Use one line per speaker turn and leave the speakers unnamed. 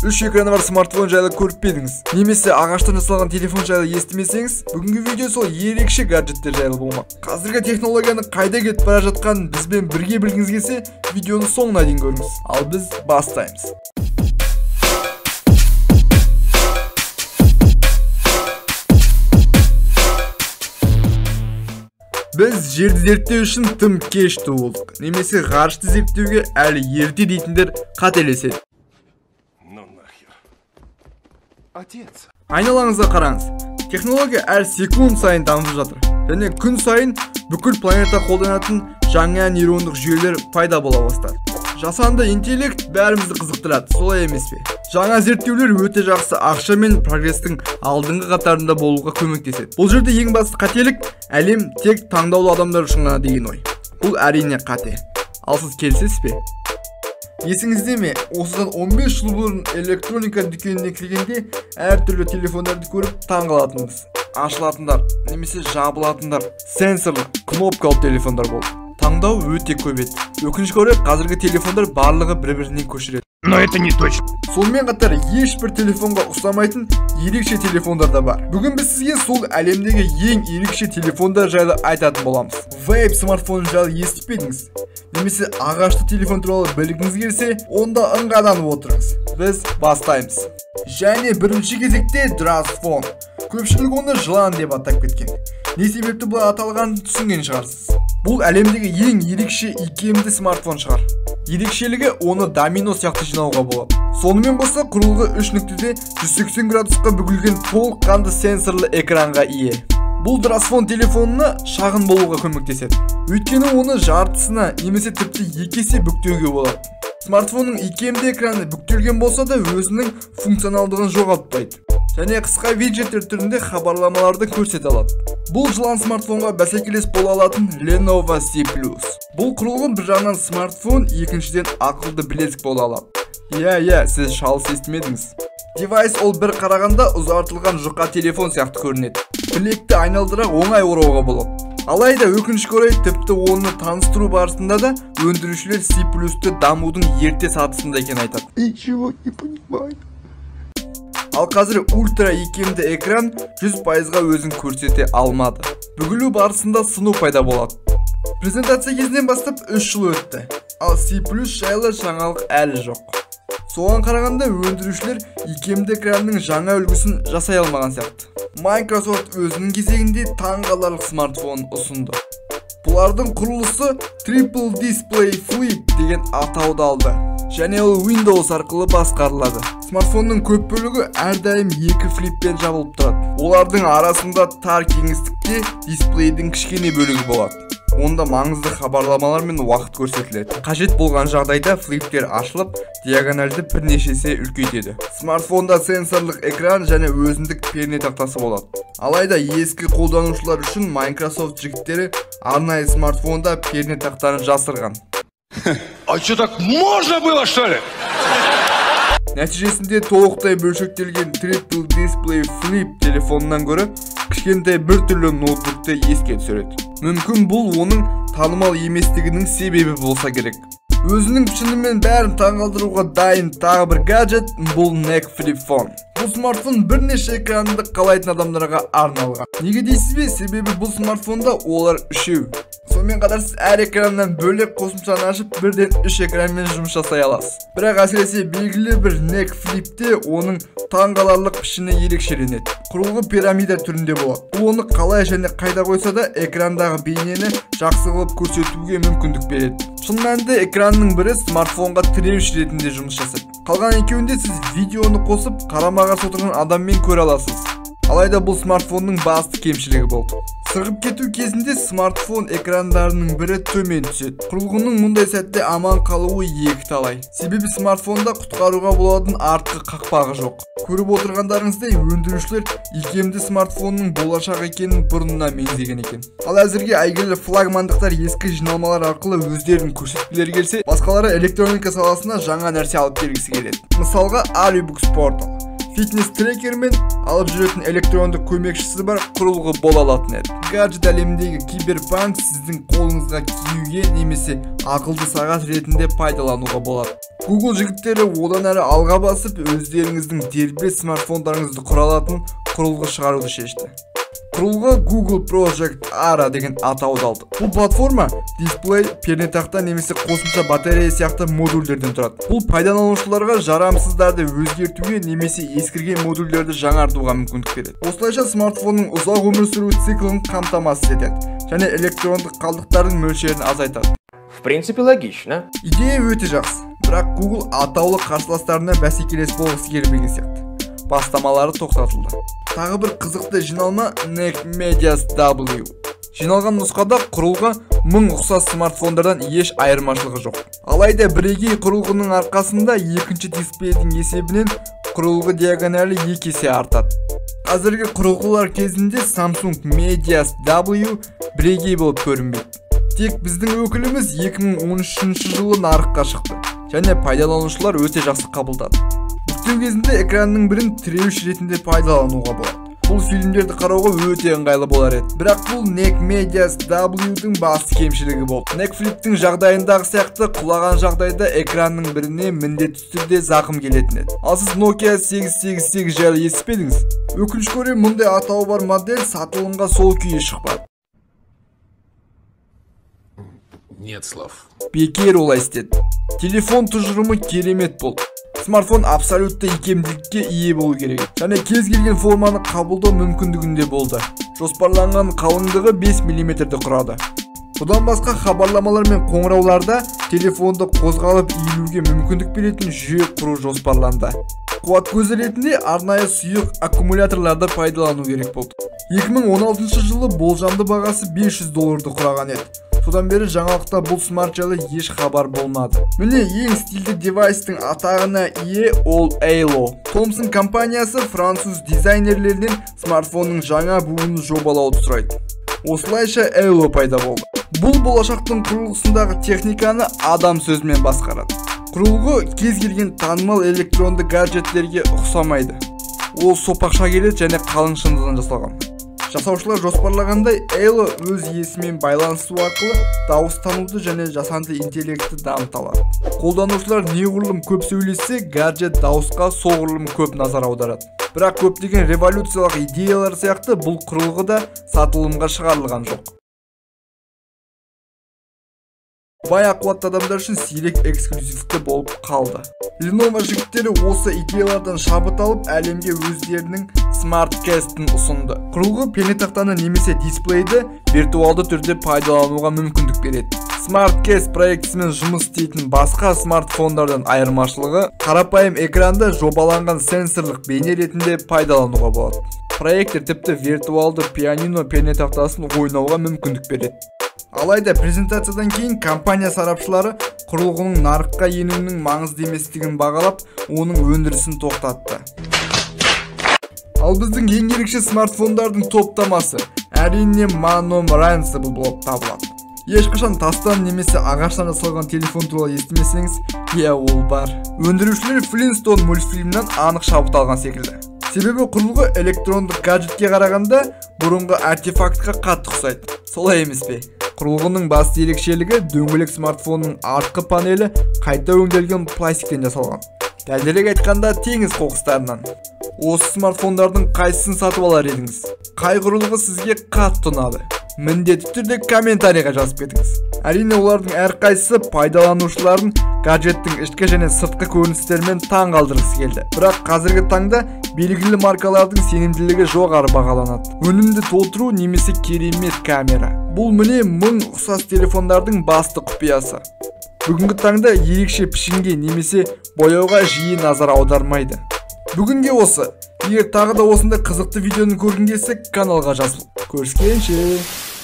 3 экраны бар смартфон жайлы көріп педіңіз? Немесе ағаштан жасалған телефон жайлы естімесеңіз, бүгінгі видео сол ерекше гаджеттер жайлы болмақ. Қазіргі технологияны қайда кетіп бара жатқанын бізбен бірге білгіңіз келсе, видеоны соңына дейін көріңіз. Ал біз бастаймыз. Біз жерді зерттеу үшін тым кеш туылдық. Немесе ғарышты зерттеуге әлі ерте дейтіндер қателеседі. Айналаңызға қараңыз. Технология әр секунд сайын дамып жатыр. Және күн сайын бүкіл планета қолданатын жаңа нейрондық жүйелер пайда бола бастады. Жасанды интеллект бәрімізді қызықтырады, солай емес пе? Жаңа зерттеулер өте жақсы ақша мен прогрестің алдыңғы қатарында болуға көмектеседі. Бұл жерде ең басты қателік әлем тек таңдаулы адамдар үшін ғана деген ой. Бұл әрине қате. Ал сіз келісесіз бе? Есіңізде ме, осыдан 15 жыл бұрын электроника дүкеніне кіргенде әртүрлі телефондарды көріп таңғалатынбыз. Ашылатындар, немесе жабылатындар, сенсорлы, кнопкалы телефондар болды. Таңдау өте көп еді. Өкінішке орай қазіргі телефондар барлығы бір-біріне көшіреді.
Но это не точно.
Сонымен қатар ешбір телефонға ұқсамайтын ерекше телефондар да бар. Бүгін біз сізге сол әлемдегі ең ерекше телефондар жайлы айтатын боламыз. Вейп смартфон жайлы естіп педіңіз? Немесе ағашты телефон туралы білгіңіз келсе, онда ыңғайланып отырыңыз. Біз бастаймыз. Және бірінші кезекте Драсфон. Көпшілік оны жылан деп атап кеткен. Не себепті бұл аталғанын түсінген шығарсыз. Бұл әлемдегі ең ерекше икемді смартфон шығар. Ерекшелігі оны домино сияқты жинауға болады. Сонымен қоса құрылғы 3 нүктеде 180 градусқа бүгілген толыққанды сенсорлы экранға ие. Бұл Драсфон телефонына шағын болуға көмектеседі. Өйткені оны жартысына немесе тіпті 2 есе бүктеуге болады. Смартфонның икемді экраны бүктелген болса да өзінің функционалдығын жоғалтпайды. Және қысқа виджеттер түрінде хабарламаларды көрсете алады. Бұл жылан смартфонға бәсекелес бола алатын Lenovo C+. Бұл құрылғы бір жағынан смартфон, екіншіден ақылды білезік бола алады. Иә, сіз шалыс естімедіңіз. Девайс ол бір қарағанда ұзартылған жұқа телефон сияқты көрінеді. Білекті айналдыра оңай орауға болады. Алайда өкінішке орай тіпті оны таныстыру барысында да өндірушілер C+-ті дамудың ерте сатысында екен айтады.
Ничего не понимаю.
Ал қазір ультра икемді экран 100%-ға өзін көрсете алмады. Бүгілу барысында сыну пайда болады. Презентация кезінен бастап 3 жыл өтті. Ал C+ жайлы жаңалық әлі жоқ. Соған қарағанда өндірушілер икемді экранның жаңа үлгісін жасай алмаған сияқты. Microsoft өзінің кезегінде таңғаларлық смартфон ұсынды. Бұлардың құрылысы Triple Display Flip деген атауды алды. Және ол Windows арқылы басқарылады. Смартфонның көп бөлігі әрдайым 2 флиппен жабылып тұрады. Олардың арасында тар кеңістікте дисплейдің кішкене бөлігі болады. Онда маңызды хабарламалар мен уақыт көрсетіледі. Қажет болған жағдайда флиптер ашылып, диагональді бірнеше есе үлкейтеді. Смартфонда сенсорлық экран және өзіндік перне тақтасы болады. Алайда ескі қолданушылар үшін Microsoft жігіттері арнайы смартфонда перне тақтарын жасырған.
А что, так можно было, что ли?
Нәтижесінде толықтай бөлшектелген Triple Display Flip телефонынан көрі кішкентай бір түрлі ноутбукты еске түсіреді. Мүмкін бұл оның танымал еместігінің себебі болса керек. Өзінің пішінімен бәрін таңғалдыруға дайын тағы бір гаджет бұл Neck Flip Phone. Бұл смартфон бірнеше экранды қалайтын адамдарға арналған. Неге дейсіз бе? Себебі бұл смартфонда олар үшеу. Сонымен қатар сіз әр экраннан бөлек қосымшаны ашып, бірден 3 экранмен жұмыс жасай аласыз. Бірақ әсіресе белгілі бір Neck Flip'те оның таңғаларлық пішіні ерекшеленеді. Құрылғы пирамида түрінде болады. Бұл оны қалай және қайда қойса да экрандағы бейнені жақсы қылып көрсетуге мүмкіндік береді. Шын мәнінде экранның бірі смартфонға тіреуіш ретінде жұмыс жасайды. Қалған екеуінде сіз видеоны қосып, қарама-қарсы отырған адаммен көре аласыз. Алайда бұл смартфонның басты кемшілігі болды. Сырғып кету кезінде смартфон экрандарының бірі төмен түседі. Құрылғының мұндай сәтте аман қалуы екі талай. Себебі смартфонда құтқаруға болатын артқы қақпағы жоқ. Көріп отырғандарыңыздай өндірушілер икемді смартфонның болашақ екенін бұрыннан меңзеген екен. Ал әзірге әйгілі флагмандықтар ескі жиналмалар арқылы өздерін көрсеткілері келсе, басқалары электроника саласына жаңа нәрсе алып бергісі келеді. Мысалға Alibux Portal. фитнес трекер мен алып жүретін электрондық көмекшісі бар құрылғы бола алатын еді. Гаджет әлеміндегі киберпанк сіздің қолыңызға киюге немесе ақылды сағат ретінде пайдалануға болады. Google жігіттері одан әрі алға басып, өздеріңіздің дербес смартфондарыңызды құра алатын құрылғы шығаруды шешті. Құрылғы Google Project Ara деген атауды алды. Бұл платформа дисплей, пернетақта немесе қосымша батарея сияқты модульдерден тұрады. Бұл пайдаланушыларға жарамсыздарды өзгертуге немесе ескірген модульдерді жаңартуға мүмкіндік береді. Осылайша смартфонның ұзақ өмір сүру циклін қамтамасыз етеді және электрондық қалдықтардың мөлшерін азайтады.
В принципе, логично.
Идея өте жақсы, бірақ Google атаулы қарсыластарына бәсекелес болғысы келмеген сияқты. Бастамалары тоқтатылды. Тағы бір қызықты жиналма NEC Medias W. Жиналған нұсқада құрылғы 1000 ұқсас смартфондардан еш айырмашылығы жоқ. Алайда бірегей құрылғының арқасында екінші дисплейдің есебінен құрылғы диагоналі 2 есе артады. Қазіргі құрылғылар кезінде Samsung Medias W бірегей болып көрінбейді. Тек біздің өкіліміз 2013 жылы нарыққа шықты және пайдаланушылар өте жақсы қабылдады. Бүктеу кезінде экранның бірін тіреуіш ретінде пайдалануға болады. Бұл фильмдерді қарауға өте ыңғайлы болар еді. Бірақ бұл NEC Medias W-дің басты кемшілігі болды. NEC Flip-тің жағдайындағы сияқты құлаған жағдайда экранның біріне міндетті түрде зақым келетін еді. Ал сіз Nokia 888 жайлы естіпедіңіз? Өкінішке орай мұндай атауы бар модель сатылымға сол күйі шықпады.
Нет слов.
Бекер олай істеді. Телефон тұжырымы керемет болды. Смартфон абсолютті икемділікке ие болу керек. Және кез келген форманы қабылдау мүмкіндігінде болды. Жоспарланған қалыңдығы 5 мм-ді құрады. Бұдан басқа хабарламалар мен қоңырауларда телефонды қозғалып иілуге мүмкіндік беретін жүйе құру жоспарланды. Қуат көзі ретінде арнайы сұйық аккумуляторларды пайдалану керек болды. 2016 жылы болжамды бағасы $500 құраған еді. Содан бері жаңалықта бұл смарт жайлы еш хабар болмады. Міне ең стильді девайстың атағына ие ол Ailo. Thomson компаниясы француз дизайнерлерден смартфонның жаңа буынын жобалауды сұрайды. Осылайша Ailo пайда болды. Бұл болашақтың құрылғысындағы техниканы адам сөзімен басқарады. Құрылғы кез келген танымал электронды гаджеттерге ұқсамайды. Ол сопақша келеді және қалың шыныдан жасалған. Жасаушылар жоспарлағандай Ailo өз иесімен байланысу арқылы дауыс тануды және жасанды интеллектті дамыта алады. Қолданушылар неғұрлым көп сөйлесе, гаджет дауысқа соғұрлым көп назар аударады. Бірақ көптеген революциялық идеялар сияқты бұл құрылғы да сатылымға шығарылған жоқ. Бай қуатты адамдар үшін сирек эксклюзивті болып қалды. Lenovo жігіттері осы идеялардан шабыт алып, әлемге өздерінің Smart Cast'ын ұсынды. Құрылғы пернетақтаны немесе дисплейді виртуалды түрде пайдалануға мүмкіндік береді. Smart Cast проектісімен жұмыс істейтін басқа смартфондардан айырмашылығы, қарапайым экранда жобаланған сенсорлық бейне ретінде пайдалануға болады. Проектор тіпті виртуалды пианино пернетақтасын ойнауға мүмкіндік береді. Алайда презентациядан кейін компания сарапшылары құрылғының нарыққа енуінің маңызды еместігін бағалап, оның өндірісін тоқтатты. Ал біздің ең ерекше смартфондардың топтамасы әрине Monoranceable болып табылады. Ешқашан тастан немесе ағаштан жасалған телефон туралы естімесеңіз, ол бар. Өндірушілер Flintstone мультфильмнен анық шабыт алған секілді. Себебі құрылғы электрондық гаджетке қарағанда бұрынғы артефактқа қатты ұқсайды. Солай емес пе? Құрылғының басты ерекшелігі дөңгелек смартфонның артқы панелі қайта өңделген пластиктен жасалған. Дәлірек айтқанда теңіз қоқыстарынан. Осы смартфондардың қайсысын сатып алар едіңіз? Қай құрылғы сізге қатты ұнады? Міндетті түрде комментарийға жазып кетіңіз. Әрине олардың әрқайсысы пайдаланушылардың гаджеттің ішкі және сыртқы көріністерімен таң қалдырғысы келді. Бірақ қазіргі таңда белгілі маркалардың сенімділігі жоғары бағаланады. Өнімді толтыру немесе керемет камера. Бұл міне 1000 ұқсас телефондардың басты құпиясы. Бүгінгі таңда ерекше пішінге немесе бояуға жиі назар аудармайды. Бүгінге осы. Егер тағы да осындай қызықты видеоны көргің келсе, каналға жазыл. Көріскенше.